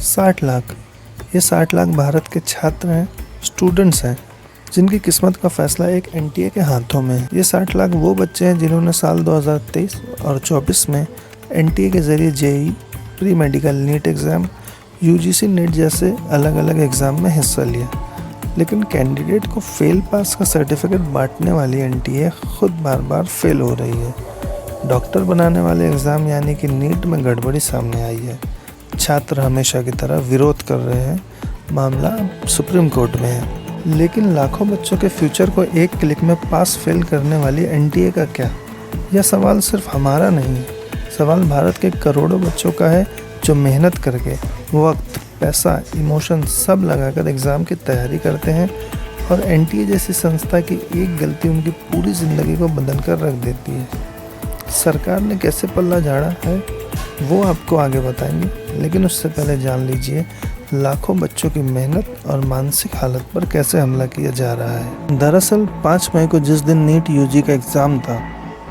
60 लाख। ये 60 लाख भारत के छात्र हैं, स्टूडेंट्स हैं, जिनकी किस्मत का फैसला एक एनटीए के हाथों में है। ये 60 लाख वो बच्चे हैं जिन्होंने साल 2023 और 24 में एनटीए के जरिए JEE, pre medical NEET exam, UGC NET जैसे अलग अलग एग्ज़ाम में हिस्सा लिया। लेकिन कैंडिडेट को फेल पास का सर्टिफिकेट बांटने वाली एनटीए खुद बार बार फेल हो रही है। डॉक्टर बनाने वाले एग्ज़ाम यानी कि नीट में गड़बड़ी सामने आई है। छात्र हमेशा की तरह विरोध कर रहे हैं, मामला सुप्रीम कोर्ट में है। लेकिन लाखों बच्चों के फ्यूचर को एक क्लिक में पास फेल करने वाली एनटीए का क्या? यह सवाल सिर्फ हमारा नहीं है, सवाल भारत के करोड़ों बच्चों का है जो मेहनत करके वक्त, पैसा, इमोशन सब लगाकर एग्ज़ाम की तैयारी करते हैं और एनटीए जैसी संस्था की एक गलती उनकी पूरी ज़िंदगी को बदल कर रख देती है। सरकार ने कैसे पल्ला झाड़ा है वो आपको आगे बताएंगे, लेकिन उससे पहले जान लीजिए लाखों बच्चों की मेहनत और मानसिक हालत पर कैसे हमला किया जा रहा है। दरअसल 5 मई को जिस दिन नीट यूजी का एग्ज़ाम था,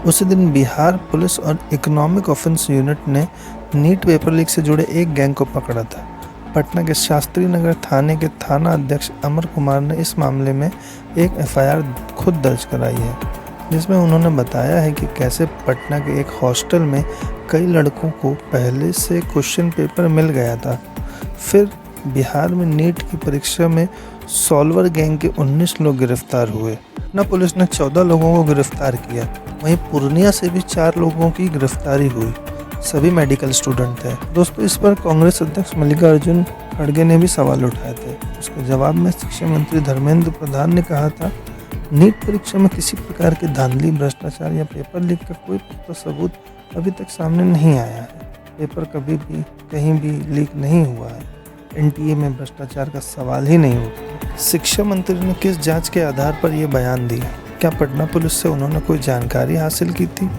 उसी दिन बिहार पुलिस और इकोनॉमिक ऑफेंस यूनिट ने नीट पेपर लीक से जुड़े एक गैंग को पकड़ा था। पटना के शास्त्री नगर थाने के थाना अध्यक्ष अमर कुमार ने इस मामले में एक एफआईआर खुद दर्ज कराई है, जिसमें उन्होंने बताया है कि कैसे पटना के एक हॉस्टल में कई लड़कों को पहले से क्वेश्चन पेपर मिल गया था। फिर बिहार में नीट की परीक्षा में सॉल्वर गैंग के 19 लोग गिरफ्तार हुए। पटना पुलिस ने 14 लोगों को गिरफ्तार किया। वहीं पूर्णिया से भी 4 लोगों की गिरफ्तारी हुई, सभी मेडिकल स्टूडेंट थे। दोस्तों, इस पर कांग्रेस अध्यक्ष मल्लिकार्जुन खड़गे ने भी सवाल उठाए थे। उसके जवाब में शिक्षा मंत्री धर्मेंद्र प्रधान ने कहा था, नीट परीक्षा में किसी प्रकार की धांधली, भ्रष्टाचार या पेपर लीक का कोई पुख्ता सबूत अभी तक सामने नहीं आया है। पेपर कभी भी कहीं भी लीक नहीं हुआ है। एनटीए में भ्रष्टाचार का सवाल ही नहीं उठा। शिक्षा मंत्री ने किस जांच के आधार पर यह बयान दिया? क्या पटना पुलिस से उन्होंने कोई जानकारी हासिल की थी?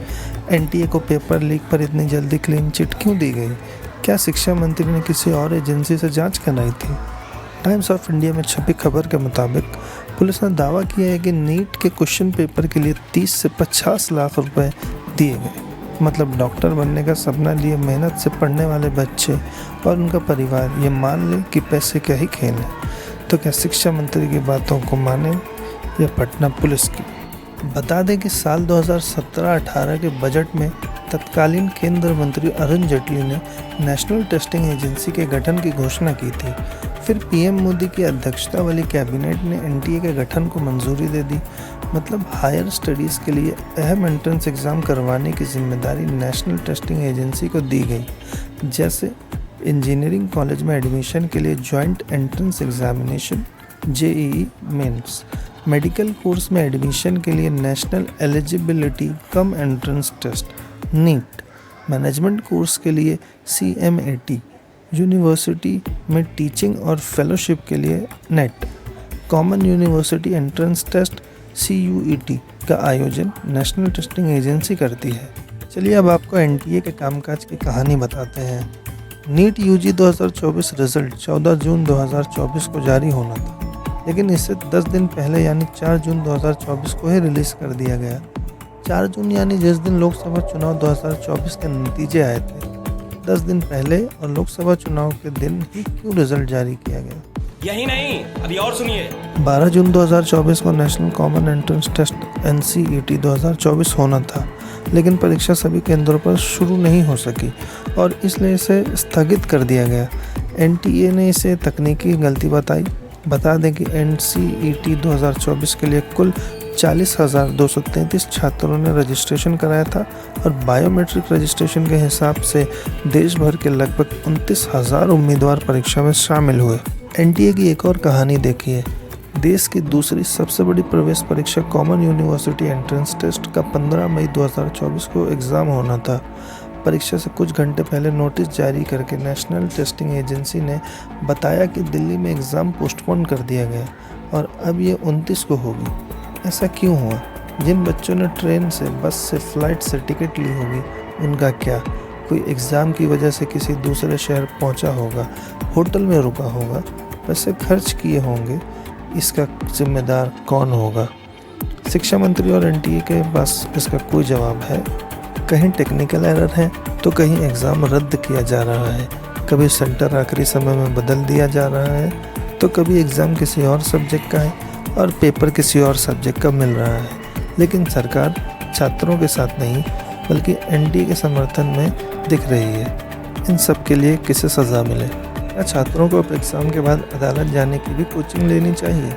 एनटीए को पेपर लीक पर इतनी जल्दी क्लीन चिट क्यों दी गई? क्या शिक्षा मंत्री ने किसी और एजेंसी से जांच कराई थी? टाइम्स ऑफ इंडिया में छपी खबर के मुताबिक पुलिस ने दावा किया है कि नीट के क्वेश्चन पेपर के लिए 30 से 50 लाख रुपए दिए गए। मतलब डॉक्टर बनने का सपना लिए मेहनत से पढ़ने वाले बच्चे और उनका परिवार ये मान ले कि पैसे का ही खेल है। तो क्या शिक्षा मंत्री की बातों को माने या पटना पुलिस की? बता दें कि साल 2017-18 के बजट में तत्कालीन केंद्रीय मंत्री अरुण जेटली ने नेशनल टेस्टिंग एजेंसी के गठन की घोषणा की थी। फिर पीएम मोदी की अध्यक्षता वाली कैबिनेट ने एनटीए के गठन को मंजूरी दे दी। मतलब हायर स्टडीज़ के लिए अहम एंट्रेंस एग्ज़ाम करवाने की जिम्मेदारी नेशनल टेस्टिंग एजेंसी को दी गई। जैसे इंजीनियरिंग कॉलेज में एडमिशन के लिए joint entrance examination JEE mains, medical course में एडमिशन के लिए national eligibility cum entrance test NEET, management course के लिए CMAT, यूनिवर्सिटी में टीचिंग और फेलोशिप के लिए NET, common university entrance test CUET का आयोजन नेशनल टेस्टिंग एजेंसी करती है। चलिए अब आपको एनटीए के कामकाज की कहानी बताते हैं। नीट यूजी 2024 रिजल्ट 14 जून 2024 को जारी होना था, लेकिन इससे 10 दिन पहले यानी 4 जून 2024 को ही रिलीज़ कर दिया गया। 4 जून यानी जिस दिन लोकसभा चुनाव 2024 के नतीजे आए थे, 10 दिन पहले और लोकसभा चुनाव के दिन ही क्यों रिजल्ट जारी किया गया? यही नहीं, अभी और सुनिए। 12 जून 2024 को national common entrance test NCET 2024 होना था, लेकिन परीक्षा सभी केंद्रों पर शुरू नहीं हो सकी और इसलिए इसे स्थगित कर दिया गया। एनटीए ने इसे तकनीकी गलती बताई। बता दें कि NCET 2024 के लिए कुल 40,233 छात्रों ने रजिस्ट्रेशन कराया था और बायोमेट्रिक रजिस्ट्रेशन के हिसाब से देश भर के लगभग 29,000 उम्मीदवार परीक्षा में शामिल हुए। एनटीए की एक और कहानी देखिए। देश की दूसरी सबसे बड़ी प्रवेश परीक्षा कॉमन यूनिवर्सिटी एंट्रेंस टेस्ट का 15 मई 2024 को एग्ज़ाम होना था। परीक्षा से कुछ घंटे पहले नोटिस जारी करके नेशनल टेस्टिंग एजेंसी ने बताया कि दिल्ली में एग्ज़ाम पोस्टपोन कर दिया गया और अब ये 29 को होगी। ऐसा क्यों हुआ? जिन बच्चों ने ट्रेन से, बस से, फ्लाइट से टिकट ली होगी, उनका क्या? कोई एग्ज़ाम की वजह से किसी दूसरे शहर पहुंचा होगा, होटल में रुका होगा, पैसे खर्च किए होंगे, इसका जिम्मेदार कौन होगा? शिक्षा मंत्री और एनटीए के पास इसका कोई जवाब है? कहीं टेक्निकल एरर है तो कहीं एग्ज़ाम रद्द किया जा रहा है, कभी सेंटर आखिरी समय में बदल दिया जा रहा है, तो कभी एग्ज़ाम किसी और सब्जेक्ट का है और पेपर किसी और सब्जेक्ट का मिल रहा है। लेकिन सरकार छात्रों के साथ नहीं बल्कि एनडीए के समर्थन में दिख रही है। इन सब के लिए किसे सज़ा मिले? क्या छात्रों को अब एग्ज़ाम के बाद अदालत जाने की भी कोचिंग लेनी चाहिए?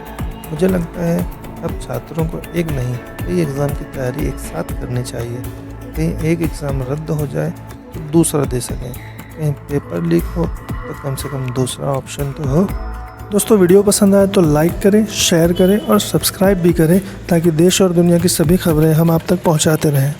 मुझे लगता है अब छात्रों को एक नहीं कई एग्ज़ाम की तैयारी एक साथ करनी चाहिए। कहीं एक एग्ज़ाम रद्द हो जाए तो दूसरा दे सकें, कहीं पेपर लीक हो तो कम से कम दूसरा ऑप्शन तो हो। दोस्तों, वीडियो पसंद आए तो लाइक करें, शेयर करें और सब्सक्राइब भी करें ताकि देश और दुनिया की सभी खबरें हम आप तक पहुंचाते रहें।